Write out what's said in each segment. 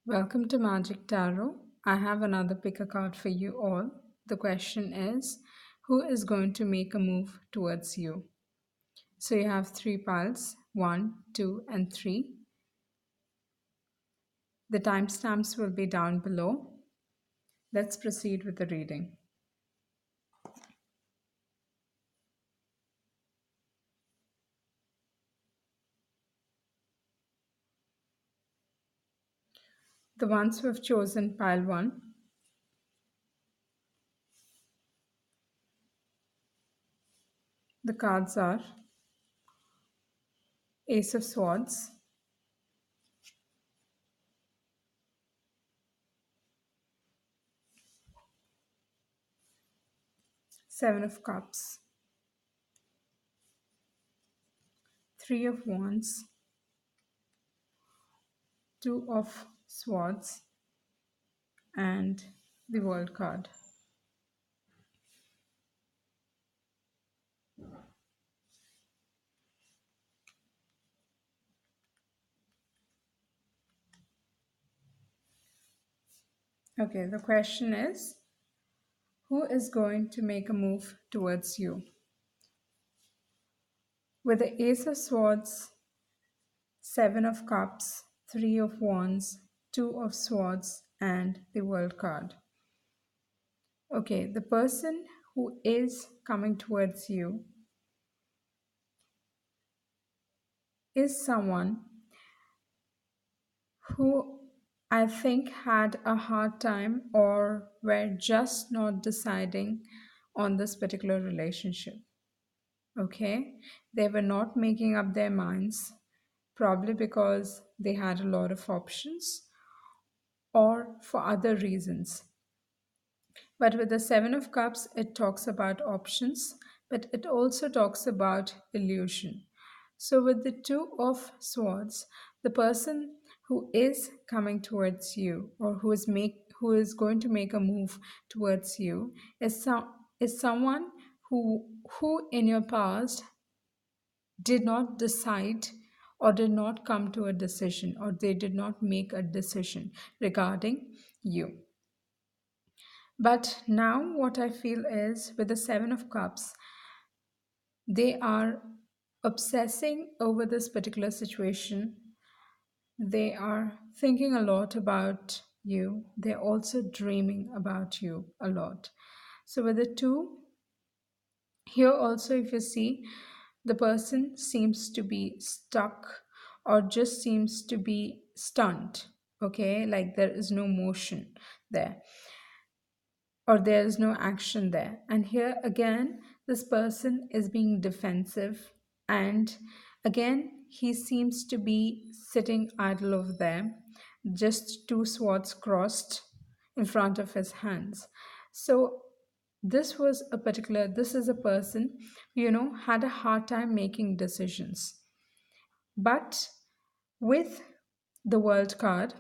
Welcome to Magic Tarot. I have another pick a card for you all. The question is, who is going to make a move towards you? So you have three piles, one, two, and three. The timestamps will be down below. Let's proceed with the reading. The ones who have chosen pile one, the cards are Ace of Swords, Seven of Cups, Three of Wands, Two of Swords, and the World card. Okay, the question is, who is going to make a move towards you? With the Ace of Swords, Seven of Cups, Three of Wands, Two of Swords, and the World card. Okay, the person who is coming towards you is someone who I think had a hard time or were just not deciding on this particular relationship. Okay, they were not making up their minds, probably because they had a lot of options or for other reasons. But with the Seven of Cups, it talks about options, but it also talks about illusion. So with the Two of Swords, the person who is coming towards you or who is going to make a move towards you is someone who in your past did not decide or did not come to a decision or they did not make a decision regarding you. But now, what I feel is with the Seven of Cups, they are obsessing over this particular situation. They are thinking a lot about you. They're also dreaming about you a lot. So, with the two, here also, if you see, the person seems to be stuck or just seems to be stunned. Okay, like there is no motion there or there is no action there. And here again, this person is being defensive, and again, he seems to be sitting idle over there, just two swords crossed in front of his hands. So, this is a person, had a hard time making decisions. But with the world card,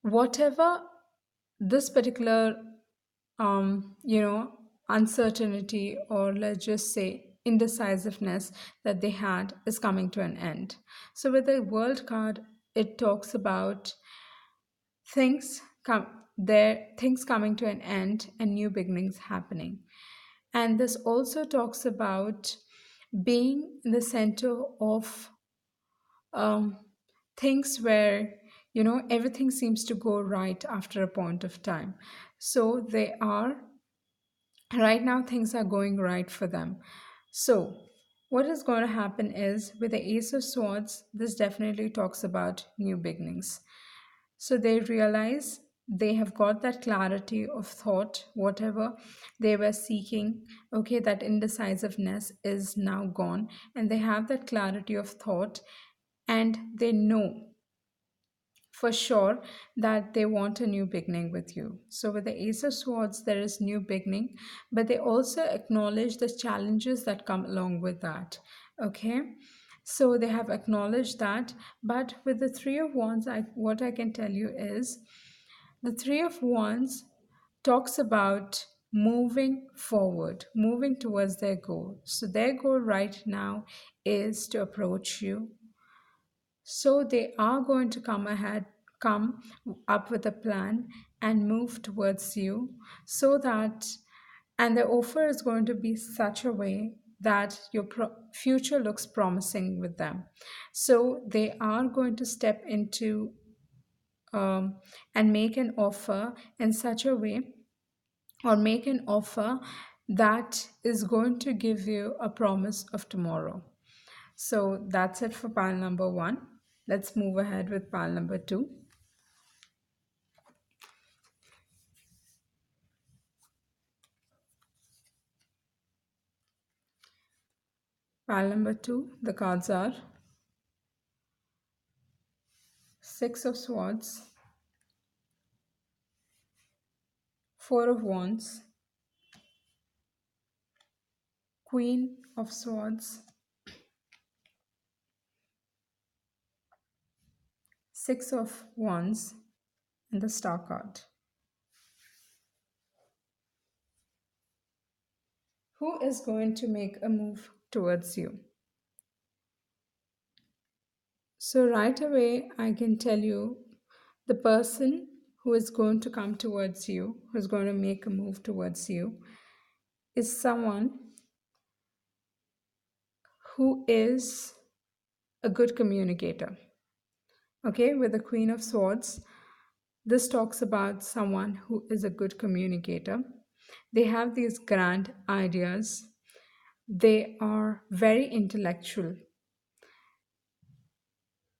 whatever this particular uncertainty, or let's just say indecisiveness that they had, is coming to an end. So with the world card, it talks about things come things coming to an end and new beginnings happening. And this also talks about being in the center of um, things where everything seems to go right after a point of time. So they are right now, things are going right for them. So what is going to happen is with the Ace of Swords, this definitely talks about new beginnings. So they realize they have got that clarity of thought, whatever they were seeking. Okay, that indecisiveness is now gone, and they have that clarity of thought, and they know for sure that they want a new beginning with you. So with the Ace of Swords, there is new beginning, but they also acknowledge the challenges that come along with that. Okay. So they have acknowledged that, but with the Three of Wands, what I can tell you is the Three of Wands talks about moving forward, moving towards their goal. So their goal right now is to approach you, So they are going to come up with a plan and move towards you so that, and the offer is going to be such a way that your future looks promising with them. So they are going to step into and make an offer in such a way, or make an offer that is going to give you a promise of tomorrow. So that's it for pile number one. Let's move ahead with pile number two. Pile number two, the cards are Six of Swords, Four of Wands, Queen of Swords, Six of Wands, and the Star card. Who is going to make a move towards you? So, right away, I can tell you the person who is going to come towards you, who is going to make a move towards you, is someone who is a good communicator. Okay, with the Queen of Swords, this talks about someone who is a good communicator. They have these grand ideas, they are very intellectual,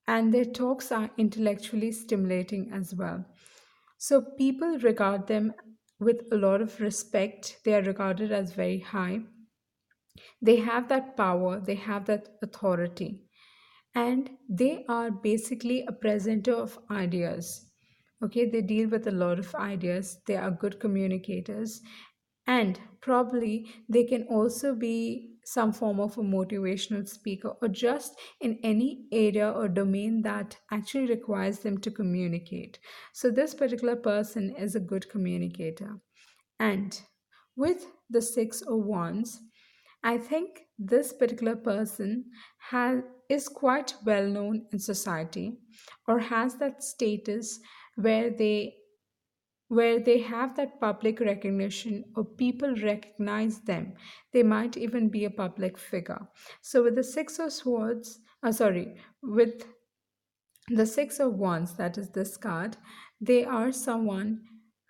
and their talks are intellectually stimulating as well. So people regard them with a lot of respect. They are regarded as very high. They have that power, they have that authority, and they are basically a presenter of ideas. Okay, they deal with a lot of ideas, they are good communicators, and probably they can also be some form of a motivational speaker, or just in any area or domain that actually requires them to communicate. So this particular person is a good communicator. And with the Six of Wands, I think this particular person is quite well known in society, or has that status where they have that public recognition, or people recognize them. They might even be a public figure. So with the Six of Swords, with the Six of Wands, that is this card, they are someone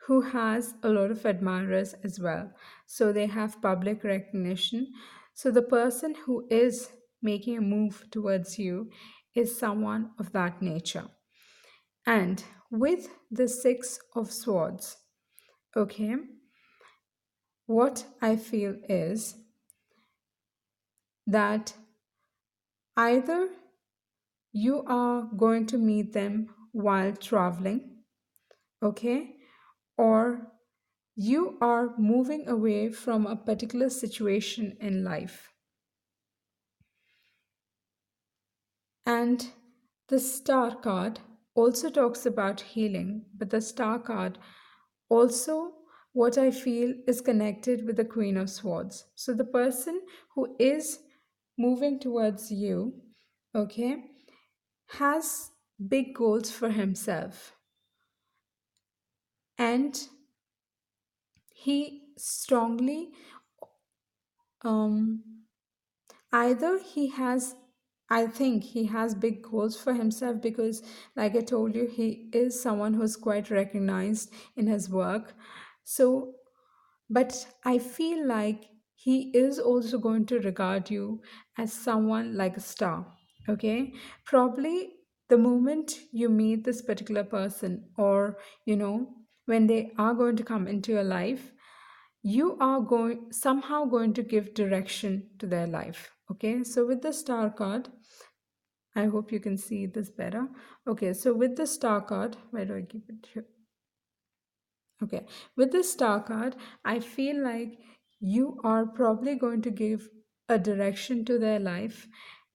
who has a lot of admirers as well. So they have public recognition. So the person who is making a move towards you is someone of that nature. And with the Six of Swords, okay, what I feel is that either you are going to meet them while traveling, okay, or you are moving away from a particular situation in life. And the Star card also talks about healing, but the Star card also, what I feel, is connected with the Queen of Swords. So the person who is moving towards you, okay, has big goals for himself, and he strongly um either he has, I think he has big goals for himself, because like I told you, he is someone who's quite recognized in his work. So, but I feel like he is also going to regard you as someone like a star. Okay, probably the moment you meet this particular person, or when they are going to come into your life, you are going somehow going to give direction to their life. Okay, so with the Star card, I hope you can see this better. Okay, so with the Star card, where do I keep it here? Okay, with the Star card, I feel like you are probably going to give a direction to their life,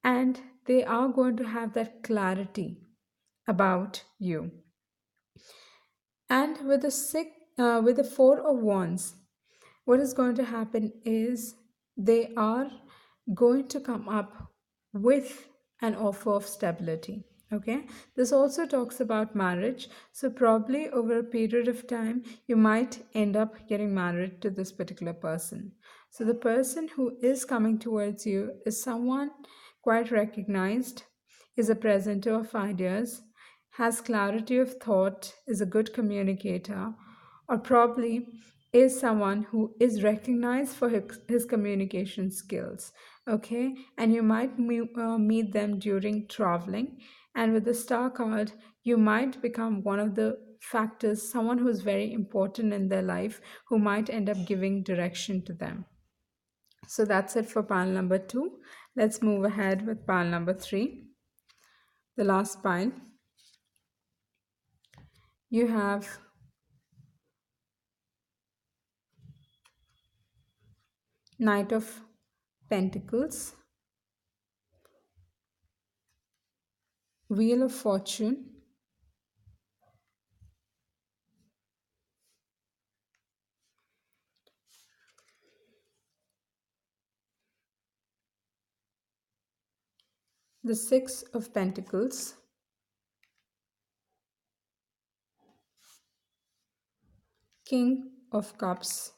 and they are going to have that clarity about you. And with with the Four of Wands, what is going to happen is they are going to come up with an offer of stability. Okay, this also talks about marriage. So, probably over a period of time, you might end up getting married to this particular person. So, the person who is coming towards you is someone quite recognized, is a presenter of ideas, has clarity of thought, is a good communicator, or probably is someone who is recognized for his communication skills. Okay, and you might meet them during traveling, and with the star card you might become one of the factors, someone who's very important in their life, who might end up giving direction to them. So that's it for pile number 2. Let's move ahead with pile number 3, the last pile. You have Knight of Pentacles, Wheel of Fortune, the Six of Pentacles, King of Cups,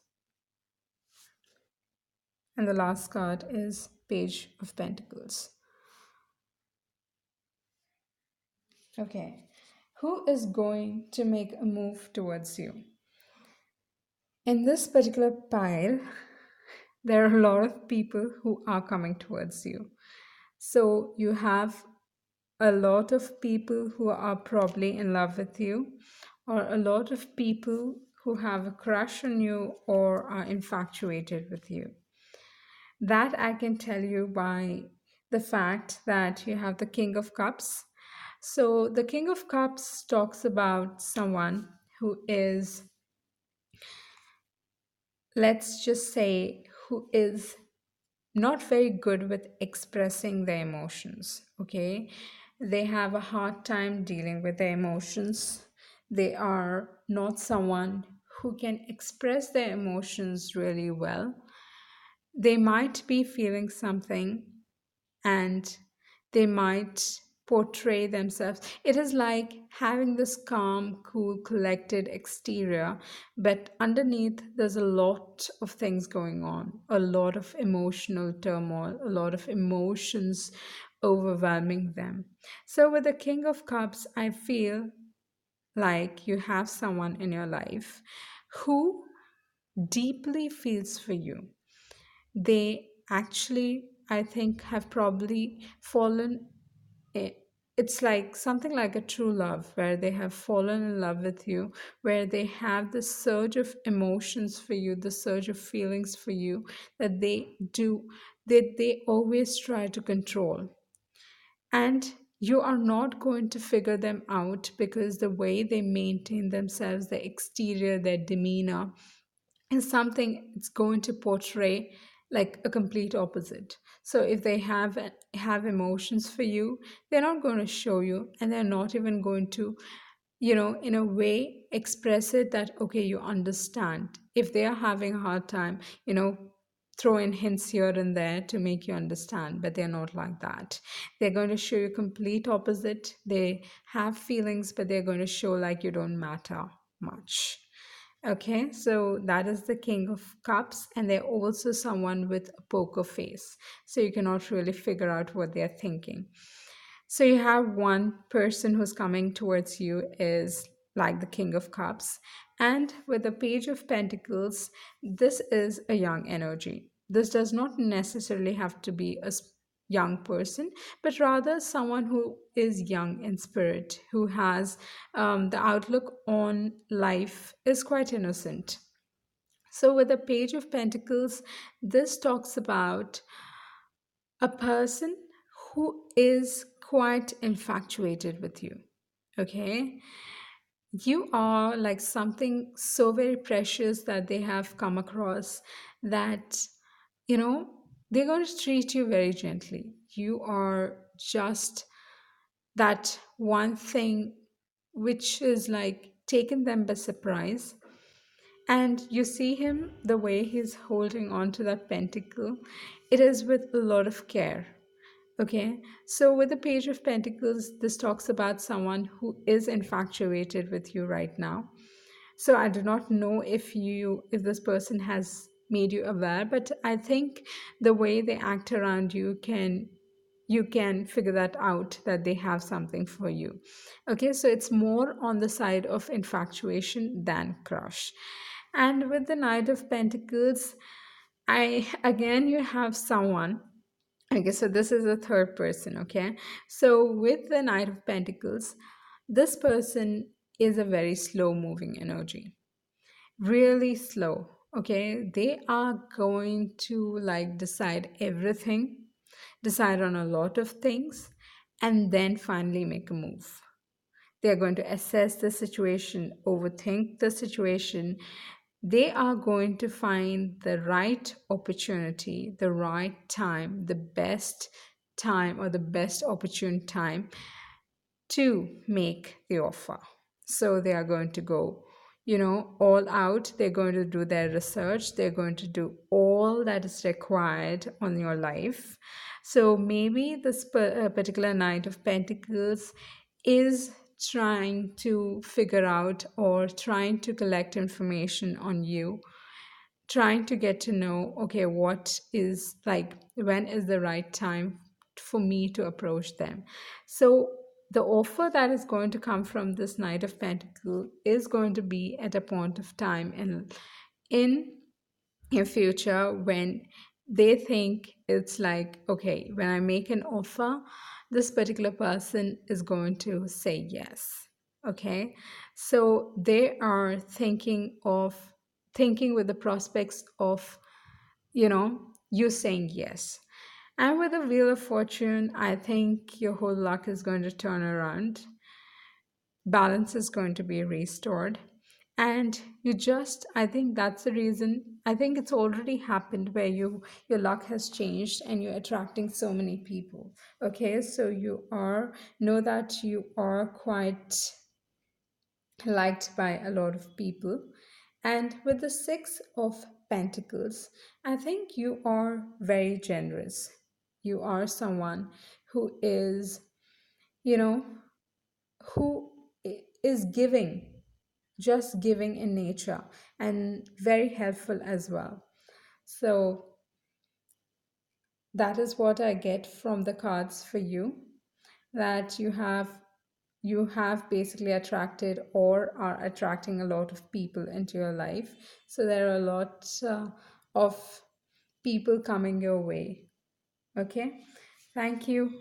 and the last card is Page of Pentacles. Okay, who is going to make a move towards you? In this particular pile, there are a lot of people who are coming towards you. So you have a lot of people who are probably in love with you, or a lot of people who have a crush on you or are infatuated with you. That I can tell you by the fact that you have the King of Cups. So the King of Cups talks about someone who is, let's just say, who is not very good with expressing their emotions. Okay, they have a hard time dealing with their emotions. They are not someone who can express their emotions really well. They might be feeling something, and they might portray themselves. It is like having this calm, cool, collected exterior, but underneath there's a lot of things going on, a lot of emotional turmoil, a lot of emotions overwhelming them. So, with the King of Cups, I feel like you have someone in your life who deeply feels for you. They actually, I think, have probably fallen i- it's like something like a true love, where they have fallen in love with you, where they have the surge of emotions for you, the surge of feelings for you, that they always try to control. And you are not going to figure them out, because the way they maintain themselves, their exterior, their demeanor, is something it's going to portray like a complete opposite. So if they have emotions for you, they're not going to show you, and they're not even going to, in a way, express it that, okay, you understand. If they are having a hard time, throw in hints here and there to make you understand, but they're not like that. They're going to show you complete opposite. They have feelings, but they're going to show like you don't matter much. Okay, so that is the King of Cups, and they're also someone with a poker face. So you cannot really figure out what they're thinking. So you have one person who's coming towards you is like the King of Cups. And with the Page of Pentacles, this is a young energy. This does not necessarily have to be a young person, but rather someone who is young in spirit, who has the outlook on life is quite innocent. So, with the Page of Pentacles, this talks about a person who is quite infatuated with you. Okay, you are like something so very precious that they have come across, that you know they're going to treat you very gently. You are just that one thing which is like taken them by surprise. And you see him, the way he's holding on to that pentacle, it is with a lot of care. Okay, so with the Page of Pentacles, this talks about someone who is infatuated with you right now. So I do not know if this person has made you aware, but I think the way they act around you can figure that out, that they have something for you. Okay, so it's more on the side of infatuation than crush. And with the Knight of Pentacles, I again you have someone. Okay, so this is a third person, okay? So with the Knight of Pentacles, this person is a very slow moving energy, really slow, okay? They are going to like decide everything, decide on a lot of things, and then finally make a move. They're going to assess the situation, overthink the situation. They are going to find the right opportunity, the right time, the best time, or the best opportune time to make the offer. So they are going to go, all out. They're going to do their research. They're going to do all that is required on your life. So maybe this particular Knight of Pentacles is trying to figure out or trying to collect information on you, trying to get to know, okay, what is like, when is the right time for me to approach them. So the offer that is going to come from this Knight of Pentacles is going to be at a point of time in your future when they think it's like, okay, when I make an offer, this particular person is going to say yes. Okay, so they are thinking with the prospects of you saying yes. And with the Wheel of Fortune, I think your whole luck is going to turn around, balance is going to be restored, and I think that's the reason. I think it's already happened where your luck has changed and you're attracting so many people. Okay, so you are know that you are quite liked by a lot of people. And with the Six of Pentacles, I think you are very generous. You are someone who is, you know, is giving, just giving in nature, and very helpful as well. So that is what I get from the cards for you, that you have basically attracted or are attracting a lot of people into your life. So there are a lot of people coming your way. Okay, thank you.